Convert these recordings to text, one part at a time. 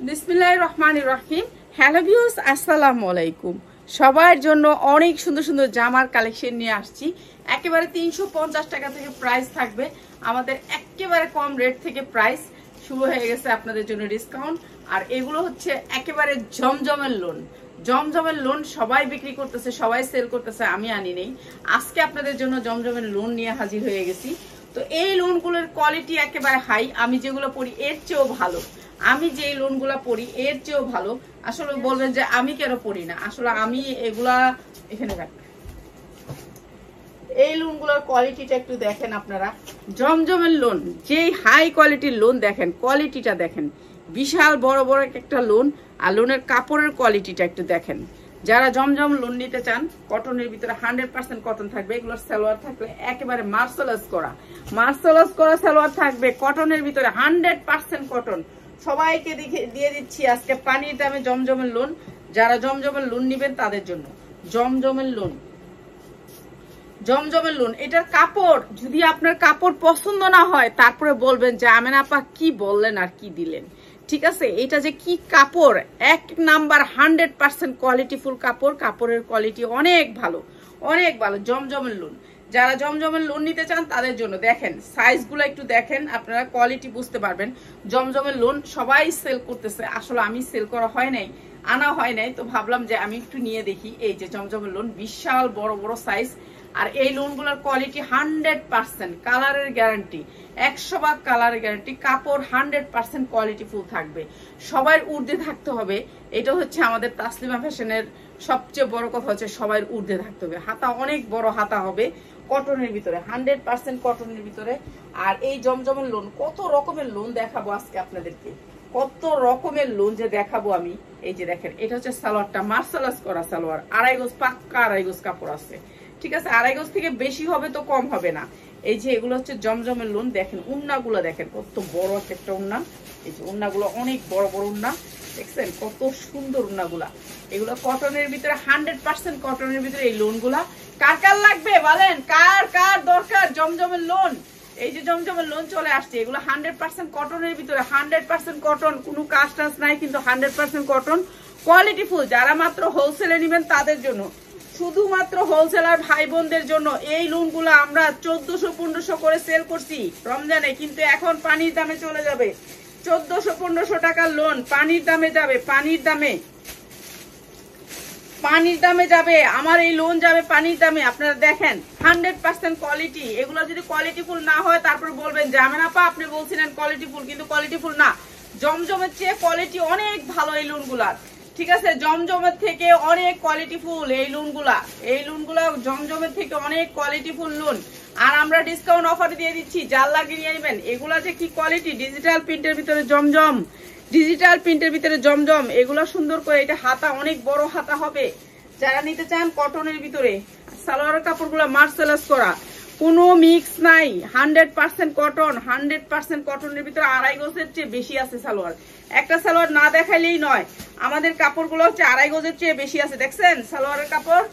বিসমিল্লাহির রহমানির রহিম। Hello viewers, আসসালামু আলাইকুম। সবার জন্য অনেক সুন্দর সুন্দর জামার কালেকশন নিয়ে আসছি। একেবারে 350 টাকা থেকে প্রাইস থাকবে। আমাদের একেবারে কম রেট থেকে প্রাইস শুরু হয়ে গেছে আপনাদের জন্য ডিসকাউন্ট। আর এগুলো হচ্ছে একেবারে জমজমের লোন। জমজমের লোন সবাই বিক্রি করতেছে, সবাই সেল করতেছে, আমি আনি নেই। আজকে আপনাদের জন্য জমজমের লোন নিয়ে হাজির হয়ে গেছি। তো এই লোনগুলোর কোয়ালিটি একেবারে হাই। আমি যেগুলো পড়ি এর চেয়েও ভালো। আমি যে লোনগুলা পড়ি এর চেয়েও ভালো। আসলে বলবেন যে আমি কেন পড়ি না, আসলে আমি এগুলা এখানে রাখি। এই লোনগুলোর কোয়ালিটিটা একটু দেখেন আপনারা। জমজমের লোন, যে হাই কোয়ালিটির লোন দেখেন, কোয়ালিটিটা দেখেন, বিশাল বড় বড় একটা লোন। আর লোনের কাপড়ের কোয়ালিটিটা একটু দেখেন। যারা জমজম লোন নিতে চান, কটনের ভিতরে 100% কটন থাকবে। এগুলোর সালোয়ার থাকবে একেবারে মার্সেলাইজ করা সালোয়ার থাকবে কটনের ভিতরে 100% কটন। সবাইকে দিয়ে দিচ্ছি আজকে পানির দামে জমজমের লোন। যারা জমজমের লোন নিবেন তাদের জন্য জমজমের লোন। এটার কাপড়, যদি আপনার কাপড় পছন্দ না হয় তারপরে বলবেন যে আমেনা আপা কি বললেন আর কি দিলেন। ঠিক আছে, এটা যে কি কাপড়, এক নাম্বার 100% কোয়ালিটিফুল কাপড়। কাপড়ের কোয়ালিটি অনেক ভালো, অনেক ভালো। জমজমের লোন, যারা জমজমের লোন নিতে চান তাদের জন্য দেখেন সাইজগুলো একটু দেখেন, আপনারা কোয়ালিটি বুঝতে পারবেন। জমজমের লোন সবাই সেল করতেছে, আসলে আমি সেল করা হয় নাই, আনা হয় নাই, তো ভাবলাম যে আমি একটু নিয়ে দেখি। এই যে জমজমের লোন, বিশাল বড় বড় সাইজ। আর এই লোনগুলোর কোয়ালিটি 100%, কালারের গ্যারান্টি 100 কালারের গ্যারান্টি। কাপড় 100% কোয়ালিটি ফুল থাকবে। সবার ঊর্ধ্বে থাকতে হবে, এটা হচ্ছে আমাদের তাসলিমা ফ্যাশনের সবচেয়ে বড় কথা, হচ্ছে সবার ঊর্ধ্বে থাকতে হবে। হাতা অনেক বড় হাতা হবে কটনের ভিতরে, 100% কটনের ভিতরে। আর এই জমজমের লোন, কত রকমের লোন দেখাবো আজকে আপনাদেরকে, কত রকমের লোন যে দেখাবো আমি। এই যে দেখেন, এটা হচ্ছে সালোয়ারটা, মার্সেলাইজ করা সালোয়ার, 2.5 গজ, পাক্কা 2.5 গজ কাপড় আছে। ঠিক আছে, 2.5 গজ থেকে বেশি হবে তো কম হবে না। এই যে এগুলো হচ্ছে জমজমের লোন। দেখেন উন্নাগুলো দেখেন, কত বড় একটা উন্না। এই যে উন্নাগুলো অনেক বড় বড় উন্না, দেখছেন কত সুন্দর উন্নাগুলা। এগুলো কটনের ভিতরে, 100% কটনের ভিতরে এই লোনগুলা। কার কার লাগবে বলেন, কার কার দরকার জমজমের লোন? এই যে জমজমের লোন চলে আসছে। এগুলো 100% কটনের ভিতরে, 100% কটন, কোনো কাজ টাজ নাই, কিন্তু 100% কটন, কোয়ালিটি ফুল। যারা মাত্র হোলসেলে নেবেন তাদের জন্য, শুধুমাত্র হোলসেলার ভাই বোনদের জন্য এই লোনগুলো আমরা 1400-1500 করে সেল করছি রমজানে, কিন্তু এখন পানির দামে চলে যাবে। 1400-1500 টাকার লোন পানির দামে যাবে, পানির দামে যাবে। আমার এই লোন যাবে পানির দামে। আপনারা দেখেন 100% কোয়ালিটি। এগুলো যদি কোয়ালিটিফুল না হয় তারপর বলবেন যে আমেনা আপা আপনি বলছিলেন কোয়ালিটিফুল, কিন্তু কোয়ালিটিফুল না। জমজমের চেয়ে কোয়ালিটি অনেক ভালো এই লোনগুলার। ঠিক আছে, জমজমের থেকে অনেক কোয়ালিটিফুল এই লোনগুলা। এই লোনগুলা জমজমের থেকে অনেক কোয়ালিটিফুল লোন। আর আমরা ডিসকাউন্ট অফার দিয়ে দিচ্ছি, যার লাগে নিয়ে নেবেন। এগুলা যে কি কোয়ালিটি, ডিজিটাল প্রিন্টের ভিতরে জমজম, ডিজিটাল প্রিন্টের ভিতরে জমজম। এগুলা সুন্দর করে, এটা হাতা অনেক বড় হাতা হবে। যারা নিতে চান কটনের ভিতরে, সালোয়ারের কাপড়গুলো মার্সেলাইজ করা, কোনো মিক্স নাই, 100% কটন। 100% কটনের ভিতরে 2.5 গজের চেয়ে বেশি আছে সালোয়ার। একটা সালোয়ার না দেখাইলেই নয়, আমাদের কাপড়গুলো হচ্ছে 2.5 গজের চেয়ে বেশি আছে। দেখছেন সালোয়ারের কাপড়,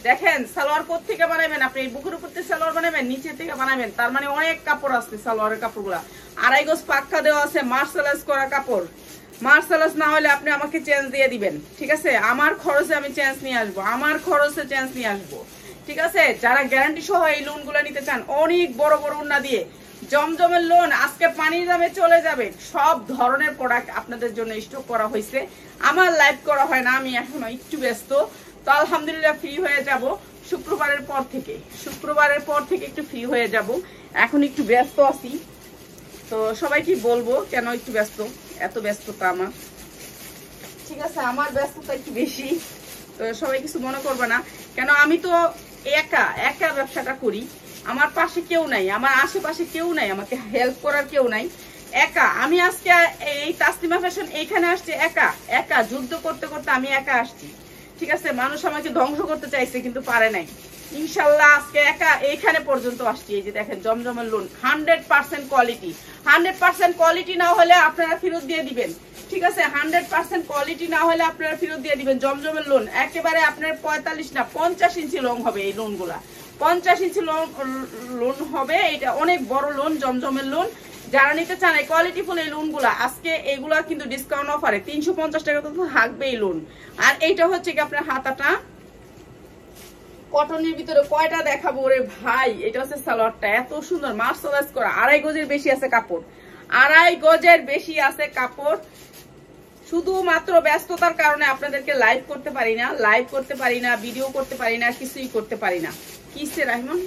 দেখেন সালোয়ার কোথা থেকে বানাবেন আপনি? বুকের উপর থেকে সালোয়ার বানাবেন, নিচে থেকে বানাবেন, তার মানে অনেক কাপড় আছে সালোয়ারের কাপড়গুলা। 2.5 গজ পাক্কা দেওয়া আছে, মার্সেলাইজ করা কাপড়। মার্সেলাইজ না হলে আপনি আমাকে চেঞ্জ দিয়ে দিবেন। ঠিক আছে, আমার খরচে আমি চেঞ্জ নিয়ে আসবো, আমার খরচে চেঞ্জ নিয়ে আসবো। ঠিক আছে, যারা গ্যারান্টি সহ এই লোনগুলো নিতে চান, অনেক বড় বড় উন্না দিয়ে জমজমের লোন আজকে পানির দামে চলে যাবে। সব ধরনের প্রোডাক্ট আপনাদের জন্য স্টক করা হয়েছে। আমার লাইভ করা হয় না, আমি এখনো একটু ব্যস্ত। তো আলহামদুলিল্লাহ ফ্রি হয়ে যাব শুক্রবারের পর থেকে একটু ফ্রি হয়ে যাব। এখন একটু ব্যস্ত আছি, তো সবাই কি বলবো কেন একটু ব্যস্ত, এত ব্যস্ততা আমার। ঠিক আছে, আমার ব্যস্ততা একটু বেশি, তো সবাই কিছু মনে করবে না। কেন, আমি তো একা ব্যবসাটা করি। আমার পাশে কেউ নাই, আমার আশেপাশে কেউ নাই, আমাকে হেল্প করার কেউ নাই। একা আমি আজকে এই তাসলিমা ফ্যাশন এইখানে আসছি, একা যুদ্ধ করতে করতে আমি একা আসছি। ঠিক আছে, মানুষ আমাকে ধ্বংস করতে চাইছে কিন্তু পারে নাই। ইনশাল্লাহ আজকে একা এইখানে পর্যন্ত আসছি। এই যে দেখেন জমজমের লোন, 100% কোয়ালিটি। 100% কোয়ালিটি না হলে আপনারা ফেরত দিয়ে দিবেন। ঠিক আছে, 100% কোয়ালিটি না হলে আপনারা ফেরত দিয়ে দিবেন। জমজমের লোন একেবারে আপনার 45 না 50 ইঞ্চি লং হবে এই লোনগুলা, 50 ইঞ্চি লোন হবে। এটা অনেক বড় লোন, জমজমের লোন। যারা নিতে চান এই কোয়ালিটিফুল এই লোনগুলা, আজকে এগুলা কিন্তু ডিসকাউন্ট অফারে 350 টাকা তো থাকবে এই লোন। আর এইটা হচ্ছে কি আপনার হাতাটা কটনের ভিতরে কয়টা দেখাবো রে ভাই। এটা হচ্ছে সালোয়ারটা, এত সুন্দর মার্শালাইজ করা, 2.5 গজের বেশি আছে কাপড়, 2.5 গজের বেশি আছে কাপড়। শুধুমাত্র ব্যস্ততার কারণে আপনাদেরকে লাইভ করতে পারি না, ভিডিও করতে পারি না, কিছুই করতে পারি না। কিসে রাহিমন?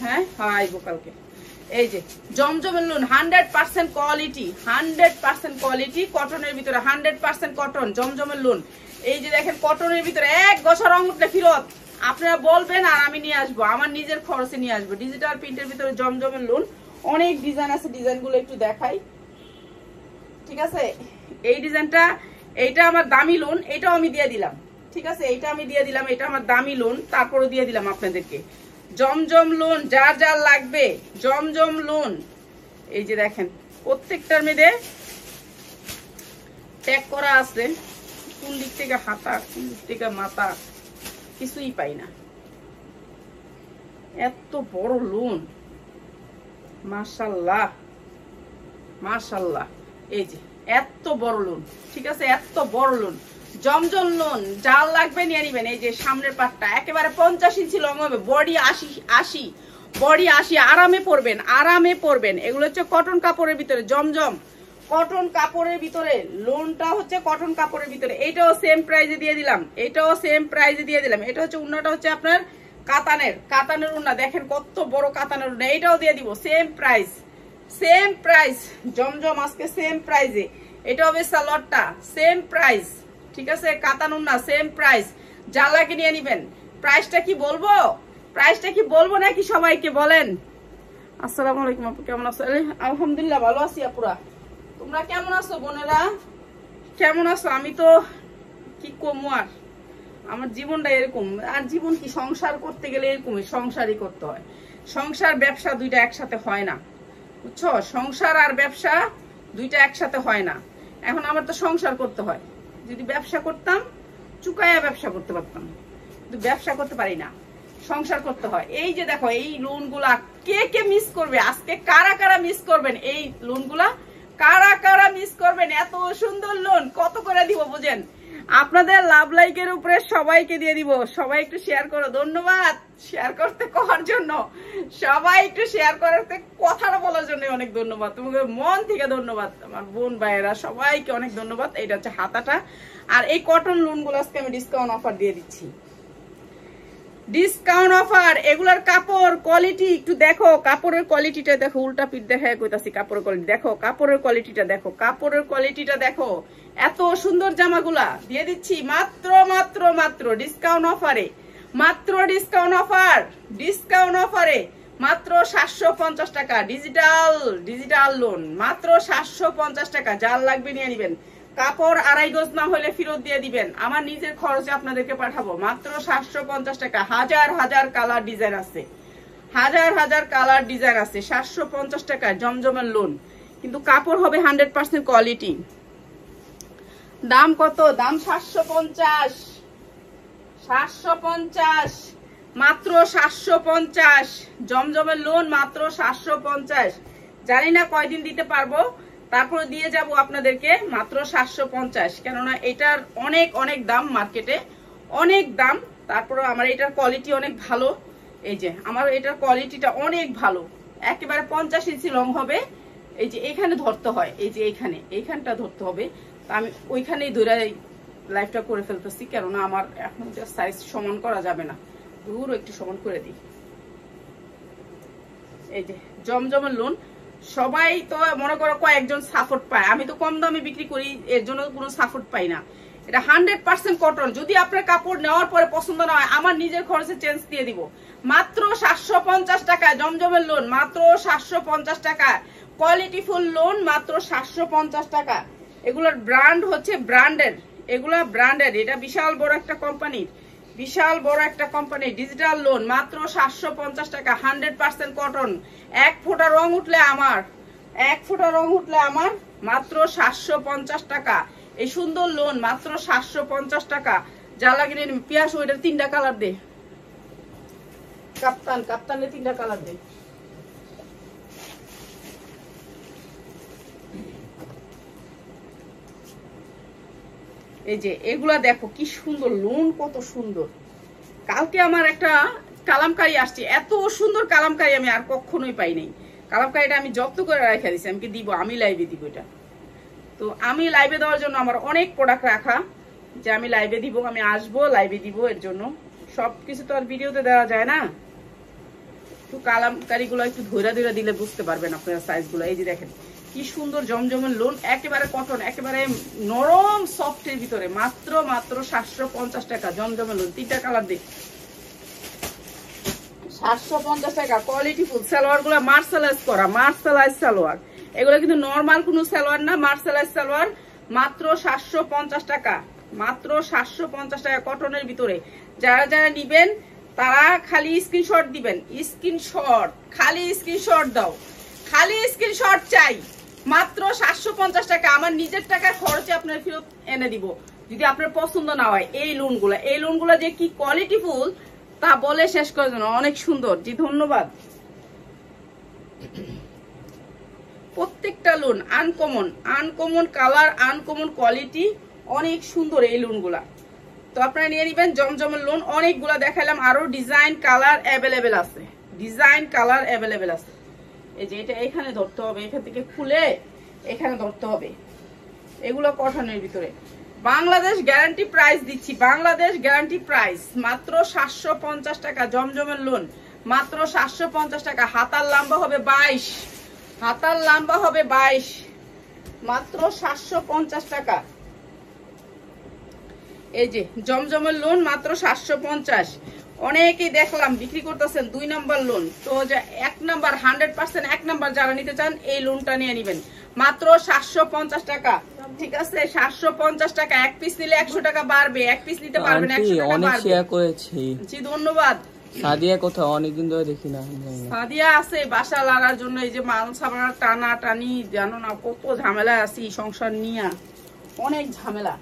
হ্যাঁ আইবো কালকে। এই যে জমজমের লোন 100% কোয়ালিটি, 100% কোয়ালিটি কটনের ভিতরে, 100% কটন জমজমের লোন। এই যে দেখেন কটনের ভিতরে 1 গছা রং উঠলে ফেরত, আপনারা বলবেন আর আমি নিয়ে আসবো, আমার নিজের খরচে নিয়ে আসবো। ডিজিটাল প্রিন্টের ভিতরে জমজমের লোন, অনেক ডিজাইন আছে, ডিজাইনগুলো একটু দেখাই। ঠিক আছে, এই ডিজাইনটা, এইটা আমার দামি লোন, এটাও আমি দিয়ে দিলাম। ঠিক আছে, এইটা আমি দিয়ে দিলাম, এটা আমার দামি লোন, তারপরে দিয়ে দিলাম আপনাদেরকে জমজম লোন। যার যার লাগবে জমজম লোন, এই যে দেখেন প্রত্যেকটার মধ্যে ট্যাগ করা আছে, কোন দিক থেকে হাতা কোন দিক থেকে মাথা কিছুই পাই না। এত বড় লোন, মাশাআল্লাহ মাশাআল্লাহ। এই যে এত বড় লোন, ঠিক আছে, এত বড় লোন জমজম লোন। যার লাগবে নিয়ে নিবেন। এই যে সামনের পাটটা একেবারে 50 ইঞ্চি লং হবে, বডি 80, বডি 80, আরামে পরবেন, আরামে পরবেন। এগুলো হচ্ছে কটন কাপড়ের ভিতরে জমজম, কটন কাপড়ের ভিতরে লোনটা হচ্ছে কটন কাপড়ের ভিতরে। এটাও সেম প্রাইজে দিয়ে দিলাম, এটাও সেম প্রাইজে দিয়ে দিলাম। এটা হচ্ছে উন্নাটা হচ্ছে আপনার কাতানের উন্না, দেখেন কত বড় কাতানের উন্না, এটাও দিয়ে দিব সেম প্রাইস, সেম প্রাইস জমজম আজকে সেম প্রাইজে। এটা হবে সালোয়ারটা সেম প্রাইস, ঠিক আছে, কাতান উন্না সেম প্রাইস। যা লাগে নিয়ে নিবেন। প্রাইসটা কি বলবো, প্রাইসটা কি বলবো নাকি সবাইকে বলেন? আসসালামু আলাইকুম আপু, কেমন আছো? আলহামদুলিল্লাহ ভালো আছি আপুরা, তোমরা কেমন আছো বোনেরা, কেমন আছো? আমি তো কি কমু, আর আমার জীবনটা এরকম। আর জীবন কি, সংসার করতে গেলে এরকমই, সংসারই করতে হয়। সংসার ব্যবসা দুইটা একসাথে হয় না, বুঝছো? সংসার আর ব্যবসা দুইটা একসাথে হয় না। এখন আমার তো সংসার করতে হয়, যদি ব্যবসা করতাম চুকায়া ব্যবসা করতে পারতাম, কিন্তু ব্যবসা করতে পারি না, সংসার করতে হয়। এই যে দেখো এই লোনগুলা কে কে মিস করবে আজকে, কারা কারা মিস করবেন এই লোনগুলা, কারা কারা মিস করবেন? এত সুন্দর লোন কত করে দিব বুঝেন? আপনাদের লাভ লাইকের উপরে সবাইকে দিয়ে দিব। সবাই একটু শেয়ার করো, ধন্যবাদ শেয়ার করতে করার জন্য, সবাই একটু শেয়ার করতে, কথাটা বলার জন্য অনেক ধন্যবাদ, তোমাকে মন থেকে ধন্যবাদ। আমার বোন ভাইয়েরা সবাইকে অনেক ধন্যবাদ। এটা হচ্ছে হাতাটা। আর এই কটন লোনগুলো আজকে আমি ডিসকাউন্ট অফার দিয়ে দিচ্ছি, ডিসকাউন্ট অফার। এগুলার কাপড় কোয়ালিটি একটু দেখো, কাপড়ের কোয়ালিটিটা দেখো, উল্টা পিঠ দেখায় কইতাছি, কাপড়ের কোয়ালিটি দেখো, কাপড়ের কোয়ালিটিটা দেখো, কাপড়ের কোয়ালিটিটা দেখো। এত সুন্দর জামাগুলা দিয়ে দিচ্ছি মাত্র মাত্র মাত্র ডিসকাউন্ট অফারে, মাত্র ডিসকাউন্ট অফার, ডিসকাউন্ট অফারে মাত্র 750 টাকা। ডিজিটাল লোন মাত্র 750 টাকা। যার লাগবে নিয়ে নিবেন। কাপড় 2.5 গজ না হলে ফেরত দিয়ে দিবেন, আমার নিজের খরচে আপনাদেরকে পাঠাবো। মাত্র 750 টাকা। হাজার হাজার কালার ডিজাইন আছে, হাজার হাজার কালার ডিজাইন আছে। 750 টাকা জমজমের লোন, কিন্তু কাপড় হবে 100% কোয়ালিটি। দাম কত? দাম 750, 750, মাত্র 750 জমজমের লোন, মাত্র 750। জানি না কয়দিন দিতে পারবো, তারপরে দিয়ে যাব আপনাদেরকে মাত্র 750। কেননা এটার অনেক অনেক দাম, মার্কেটে অনেক দাম। তারপরে আমার এটার কোয়ালিটি অনেক ভালো। এই যে আমার এটার কোয়ালিটিটা অনেক ভালো, একেবারে 50 ইঞ্চি লং হবে। এই যে এখানে ধরতে হয়, এই যে এইখানটা ধরতে হবে। তা আমি ওইখানেই ধরে লাইভটা করে ফেলতেছি, কেননা আমার এখন সাইজ সমান করা যাবে না, দূর একটু সমান করে দিই। এই যে জমজমের লোন, সবাই তো মনে করো কয়েকজন সাপোর্ট পায়, আমি তো কম দামে বিক্রি করি, এর জন্য কোনো সাপোর্ট পাই না। এটা 100% কটন। যদি আপনার কাপড় নেওয়ার পরে পছন্দ না হয়, আমার নিজের খরচে চেঞ্জ দিয়ে দিব। মাত্র 750 টাকা জমজমের লোন, মাত্র 750 টাকা। কোয়ালিটি ফুল লোন, মাত্র 750 টাকা। এগুলোর ব্র্যান্ড হচ্ছে ব্র্যান্ডের, এগুলা ব্র্যান্ডের। এটা বিশাল বড় একটা কোম্পানির, বিশাল বড় একটা কোম্পানি। ডিজিটাল লোন মাত্র 750 টাকা। 100% কটন। 1 ফোঁটা রং উঠলে আমার, 1 ফোঁটা রং উঠলে আমার, মাত্র 750 টাকা। এই সুন্দর লোন মাত্র 750 টাকা। যা লাগে পিয়াস, ওইটার 3টা কালার দে, কাপ্তানের 3টা কালার দে। এই যে এগুলা দেখো কি সুন্দর, লোন কত সুন্দর। কালকে আমার একটা কালামকারী আসছে, এত সুন্দর কালামকারী আমি আর কখনোই পাই নাই। কালামকারীটা আমি যত্ন করে রেখে দিচ্ছি, আমি দিব, আমি লাইভে দিব এটা। তো আমি লাইভে দেওয়ার জন্য আমার অনেক প্রোডাক্ট রাখা, যে আমি লাইভে দিব, আমি আসবো লাইভে দিব। এর জন্য সবকিছু তো আর ভিডিওতে দেওয়া যায় না, একটু কালামকারী গুলো একটু ধৈরা ধৈরা দিলে বুঝতে পারবেন আপনারা সাইজ গুলো। এই যে দেখেন কি সুন্দর জমজমের লোন, একেবারে কটন, একেবারে নরম সফটের ভিতরে, মাত্র 750 টাকা জমজমের লোন। 3টা কালার দিই, 750 টাকা। Quality full. সালোয়ার গুলো মার্শালাইজ করা, মার্শালাইজ সালোয়ার, এগুলো কিন্তু নর্মাল কোনো সালোয়ার না, মার্শালাইজ সালোয়ার। মাত্র 750 টাকা, মাত্র 750 টাকা কটনের ভিতরে। যারা যারা নিবেন তারা খালি স্ক্রিনশট দিবেন, স্ক্রিনশট, খালি স্ক্রিনশট দাও, খালি স্ক্রিনশট চাই। মাত্র 750 টাকা, আমার নিজের টাকার খরচে আপনার ফেরত এনে দিব যদি আপনার পছন্দ না হয়। এই লোনগুলা, এই লোনগুলা যে কি কোয়ালিটি ফুল তা বলে শেষ করার জন্য, অনেক সুন্দর। জি ধন্যবাদ। প্রত্যেকটা loan uncommon, uncommon colour, uncommon quality, অনেক সুন্দর এই লোনগুলা। তো আপনারা নিয়ে নিবেন জমজমের লোন। অনেকগুলা দেখাইলাম, আরো ডিজাইন কালার অ্যাভেলেবেল আছে, ডিজাইন কালার অ্যাভেলেবেল আছে। এই যে এটা এখানে ধরতে হবে, এখান থেকে খুলে এখানে ধরতে হবে। এগুলো কটনের ভিতরে বাংলাদেশ গ্যারান্টি প্রাইস দিচ্ছি, বাংলাদেশ গ্যারান্টি প্রাইস মাত্র 750 টাকা জমজমের লোন, মাত্র 750 টাকা। হাতার লম্বা হবে 22, হাতার লম্বা হবে 22, মাত্র 750 টাকা। এই যে জমজমের লোন মাত্র 750। অনেকেই দেখলাম বিক্রি করতেছেন 2 নাম্বার লোন, তো যে 1 নাম্বার 100% 1 নাম্বার যারা নিতে চান এই লোনটা নিয়ে নেবেন মাত্র 750 টাকা। ঠিক আছে, 750 টাকা। এক পিস নিলে 100 টাকা বাড়বে, এক পিস নিতে পারবেন 100 টাকা অনেক বাড়বে। শেয়ার করেছি। জি ধন্যবাদ। সাদিয়া কোথাও অনেকদিন ধরে দেখি না। সাদিয়া আছে বাসা লাগার জন্য, এই যে মাল সাবানা টানা টানি, জানো না কত ঝামেলা আছি সংসার নিয়ে, অনেক ঝামেলা।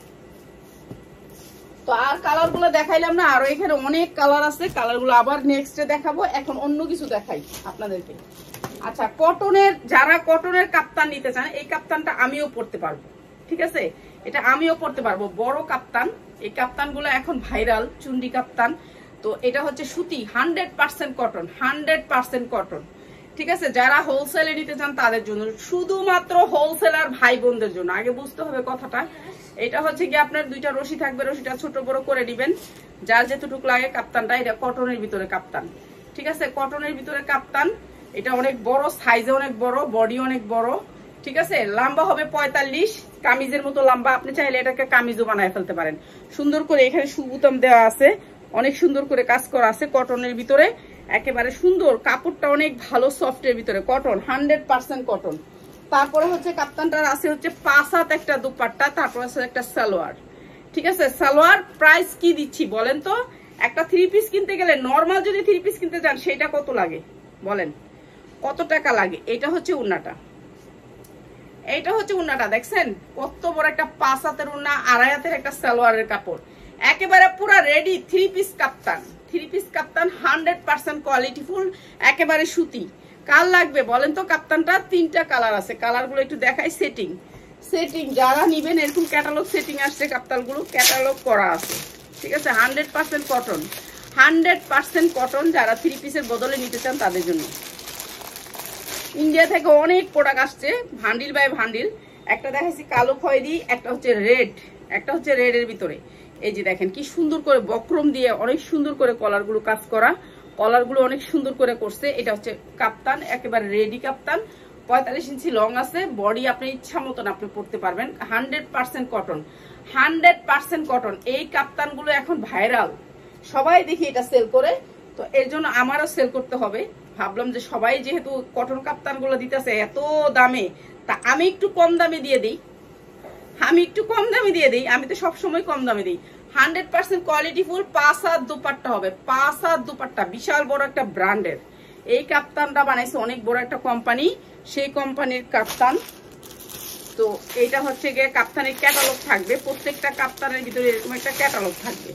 তো আর কালার গুলো দেখাইলাম না, আরো এখানে অনেক কালার আছে, কালার গুলো আবার নেক্সটে দেখাবো। এখন অন্য কিছু দেখাই আপনাদেরকে। আচ্ছা, কটনের, যারা কটনের কাপ্তান নিতে চান, এই কাপ্তানটা আমিও পরতে পারবো। ঠিক আছে, এটা আমিও পরতে পারবো, বড় কাপ্তান। এই কাপ্তান গুলো এখন ভাইরাল, চুন্ডি কাপ্তান। তো এটা হচ্ছে সুতি, 100% কটন, 100% কটন। ঠিক আছে, যারা হোলসেলে নিতে চান তাদের জন্য, শুধুমাত্র হোলসেলার ভাই বোনদের জন্য। আগে বুঝতে হবে কথাটা। এটা হচ্ছে কি আপনার 2টা রশি থাকবে, রশিটা ছোট বড় করে দিবেন, যার যেটুকু লাগে কাপ্তানটা। এটা কটনের ভিতরে কাপ্তান। ঠিক আছে, কটনের ভিতরে কাপ্তান। এটা অনেক বড়, সাইজে অনেক বড়, বডি অনেক বড়। ঠিক আছে, লম্বা হবে 45, কামিজের মতো লম্বা। আপনি চাইলে এটাকে কামিজও বানায় ফেলতে পারেন। সুন্দর করে এখানে সুবুতাম দেওয়া আছে, অনেক সুন্দর করে কাজ করা আছে কটনের ভিতরে, একেবারে সুন্দর। কাপড়টা অনেক ভালো, সফটের ভিতরে কটন, 100% কটন। তারপরে হচ্ছে কাপ্তানটার আছে হচ্ছে 5 হাত একটা দুপাট্টা, তারপর আছে একটা সালোয়ার। ঠিক আছে, সালোয়ার প্রাইস কি দিচ্ছি বলেন তো? একটা 3 পিস কিনতে গেলে, নর্মাল যদি 3 পিস কিনতে যান সেটা কত লাগে বলেন, কত টাকা লাগে? এটা হচ্ছে উন্নাটা, এইটা হচ্ছে উন্নাটা। দেখছেন কত বড় একটা 5 হাতের উন্না, 2.5 হাতের একটা সালোয়ারের কাপড়, একেবারে পুরো রেডি 3 পিস কাপ্তান। 3 পিস কাপ্তান 100% কোয়ালিটি ফুল, একেবারে সুতি। কার লাগবে বলেন তো? কাপ্তানটা 3টা কালার আছে, কালারগুলো একটু দেখাই। সেটিং, সেটিং যারা নিবেন এরকম ক্যাটালগ সেটিং আসছে, কাপ্তানগুলো ক্যাটালগ করা আছে। ঠিক আছে, 100% কটন, 100% কটন। যারা 3 পিসের বদলে নিতে চান তাদের জন্য। ইন্ডিয়া থেকে অনেক প্রোডাক্ট আসছে, ভান্ডিল বাই ভান্ডিল। একটা দেখাইছি কালো খয়েরি, একটা হচ্ছে রেড, একটা হচ্ছে রেড এর ভিতরে। এই যে দেখেন কি সুন্দর করে বক্রম দিয়ে অনেক সুন্দর করে কলারগুলো কাজ করা, কলারগুলো অনেক সুন্দর করে করছে। এটা হচ্ছে কাপ্তান, একেবারে রেডি কাপ্তান। 45 ইঞ্চি লং আছে, বডি আপনি ইচ্ছা মতন আপনি পরতে পারবেন। 100% কটন, 100% কটন। এই কাপ্তানগুলো এখন ভাইরাল, সবাই দেখি এটা সেল করে, তো এর জন্য আমারও সেল করতে হবে। ভাবলাম যে সবাই যেহেতু কটন কাপ্তানগুলো দিতেছে এত দামে, তা আমি একটু কম দামে দিয়ে দিই, আমি একটু কম দামে দিয়ে দিই। আমি তো সবসময় কম দামে দিই। 100% কোয়ালিটি ফুল। 5 হাত দুপাট্টা হবে, 5 হাত দুপাট্টা, বিশাল বড় একটা ব্র্যান্ডের। এই কাপ্তানটা বানাইছে অনেক বড় একটা কোম্পানি, সেই কোম্পানির কাপ্তান। তো এইটা হচ্ছে গিয়ে কাপ্তানের ক্যাটালগ থাকবে, প্রত্যেকটা কাপ্তানের ভিতরে এরকম একটা ক্যাটালগ থাকবে।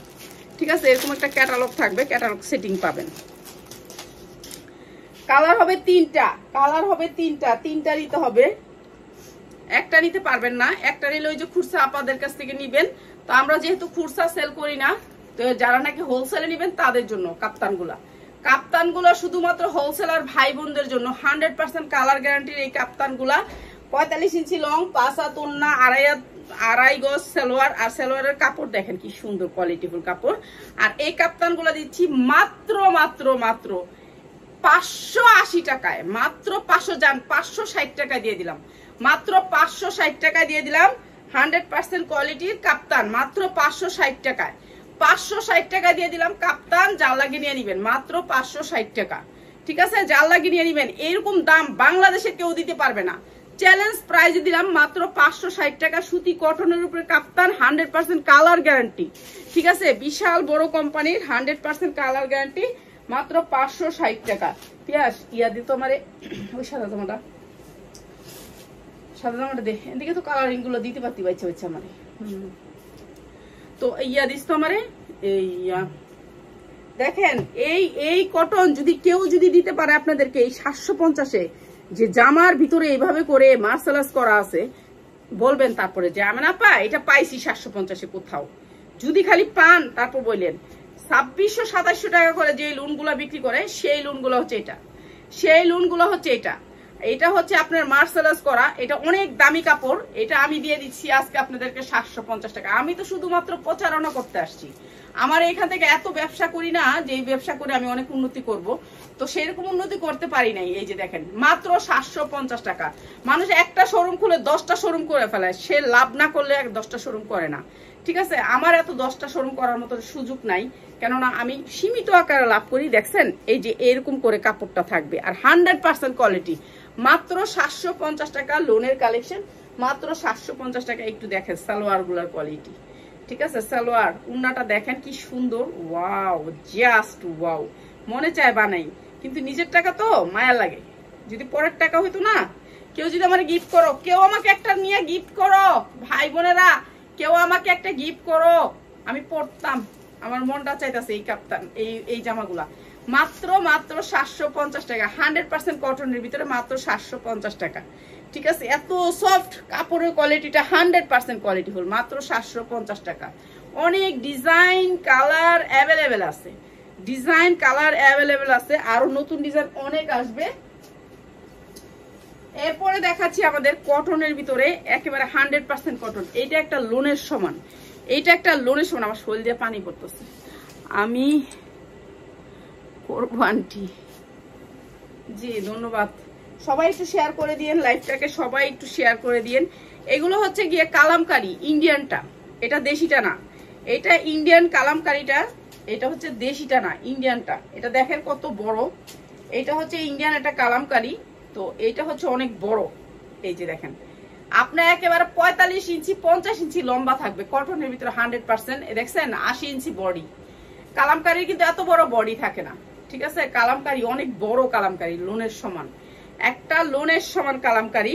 ঠিক আছে, এরকম একটা ক্যাটালগ থাকবে, ক্যাটালগ সেটিং পাবেন। কালার হবে 3টা, কালার হবে 3টা, 3টা নিতে হবে, একটা নিতে পারবেন না। একটা নিলে ওই যে খুরসা আপাদের কাছ থেকে নিবেন, তো আমরা যেহেতু খুচরা সেল করি না, তো যারা নাকি হোলসেলে নেবেন তাদের জন্য কাপ্তানগুলো শুধুমাত্র হোলসেলার ভাই বোনদের জন্য 100% কালার গ্যারান্টির এই কাপ্তানগুলা 45 ইঞ্চি লং, 5 হাত ওন্না, আড়াই গজ সালোয়ার। আর সালোয়ারের কাপড় দেখেন কি সুন্দর কোয়ালিটিফুল কাপড়। আর এই কাপ্তানগুলো দিচ্ছি মাত্র 580 টাকায়, মাত্র 560 টাকা দিয়ে দিলাম, মাত্র 560 টাকা দিয়ে দিলাম। 100% কোয়ালিটির কাপ্তান মাত্র 560 টাকায়, 560 টাকা দিয়ে দিলাম কাপ্তান। জাল লাগিয়ে নিয়ে নিবেন মাত্র 560 টাকা, ঠিক আছে? জাল লাগিয়ে নিয়ে নিবেন। এরকম দাম বাংলাদেশে কেউ দিতে পারবে না। চ্যালেঞ্জ প্রাইজে দিলাম মাত্র 560 টাকা। সুতি কটনের উপরে কাপ্তান, 100% কালার গ্যারান্টি, ঠিক আছে? বিশাল বড় কোম্পানির 100% কালার গ্যারান্টি, মাত্র 560 টাকা। পিয়াস ইয়া দিত আমারে ওই সাদা জামাটা দে, এদিকে তো কালারিং গুলো দিতে পারতি পাইছে হচ্ছে আমারে। তো ইয়া দিস তো আমারে এই দেখেন, এই কটন যদি কেউ দিতে পারে আপনাদেরকে এই 750-এ, যে জামার ভিতরে এইভাবে করে মার্শালাস করা আছে, বলবেন তারপরে যে আমি না পাই, এটা পাইছি 750-এ কোথাও। যদি খালি পান তারপর বললেন 2600-2700 টাকা করে যে লুনগুলো বিক্রি করে, সেই লুনগুলো হচ্ছে এটা, সেই লুনগুলো হচ্ছে এটা। এটা হচ্ছে আপনার মার্শালাস করা, এটা অনেক দামি কাপড়। এটা আমি দিয়ে দিচ্ছি আজকে আপনাদেরকে 750 টাকা। আমি তো শুধুমাত্র প্রচারণা করতে আসছি, আমার এখান থেকে এত ব্যবসা করি না যে এই ব্যবসা করে আমি অনেক উন্নতি করব, তো সেরকম উন্নতি করতে পারি নাই। এই যে দেখেন মাত্র 750 টাকা। মানুষ একটা শোরুম খুলে 10টা শোরুম করে ফেলে, সে লাভ না করলে 10টা শোরুম করে না, ঠিক আছে? আমার এত 10টা শোরুম করার মতো সুযোগ নাই, কেননা আমি সীমিত আকারে লাভ করি। দেখছেন এই যে এরকম করে কাপড়টা থাকবে, আর 100% কোয়ালিটি, মাত্র 750 টাকা। লোনের কালেকশন মাত্র 750 টাকা। একটু দেখেন সালোয়ার গুলার কোয়ালিটি, ঠিক আছে? সালোয়ার উন্নাটা দেখেন কি সুন্দর, ওয়াও, জাস্ট ওয়াও। মনে চায় বানাই, কিন্তু নিজের টাকা তো মায়া লাগে। যদি পরের টাকা হইতো না, কেউ যদি আমার গিফট করো, কেউ আমাকে একটা নিয়ে গিফট করো, ভাই বোনেরা কেউ আমাকে একটা গিফট করো, আমি পড়তাম। আমার মনটা চাইতেছে এই কাপ্তান, এই জামাগুলা মাত্র 750 টাকা। 100% কটনের ভিতরে মাত্র 750 টাকা, ঠিক আছে? এত সফট কাপড়ের কোয়ালিটিটা 100% কোয়ালিটিফুল, মাত্র 750 টাকা। অনেক ডিজাইন কালার অ্যাভেলেবেল আছে, আরো নতুন ডিজাইন অনেক আসবে। এরপরে দেখাচ্ছি আমাদের কটনের ভিতরে একেবারে 100% কটন। এইটা একটা লোনের সমান, আমার শরীর দিয়ে পানি পড়তেছে, আমি করবো আন্টি। জি ধন্যবাদ। সবাই একটু শেয়ার করে দিয়েন লাইভটাকে, সবাই একটু শেয়ার করে দিয়েন। এগুলো হচ্ছে গিয়ে কালামকারী, ইন্ডিয়ানটা, এটা দেশিটা না, এটা ইন্ডিয়ান কালামকারীটা, এটা হচ্ছে দেশিটা না, ইন্ডিয়ানটা। এটা দেখেন কত বড়, এটা হচ্ছে ইন্ডিয়ান একটা কালামকারী। তো এটা হচ্ছে অনেক বড়, এই যে দেখেন আপনার একেবারে 45 ইঞ্চি 50 ইঞ্চি লম্বা থাকবে কটনের ভিতরে 100%। দেখছেন 80 ইঞ্চি বডি। কালামকারীর কিন্তু এত বড় বডি থাকে না, ঠিক আছে? কালামকারী অনেক বড় কালামকারী, লোনের সমান, একটা লোনের সমান কালামকারী।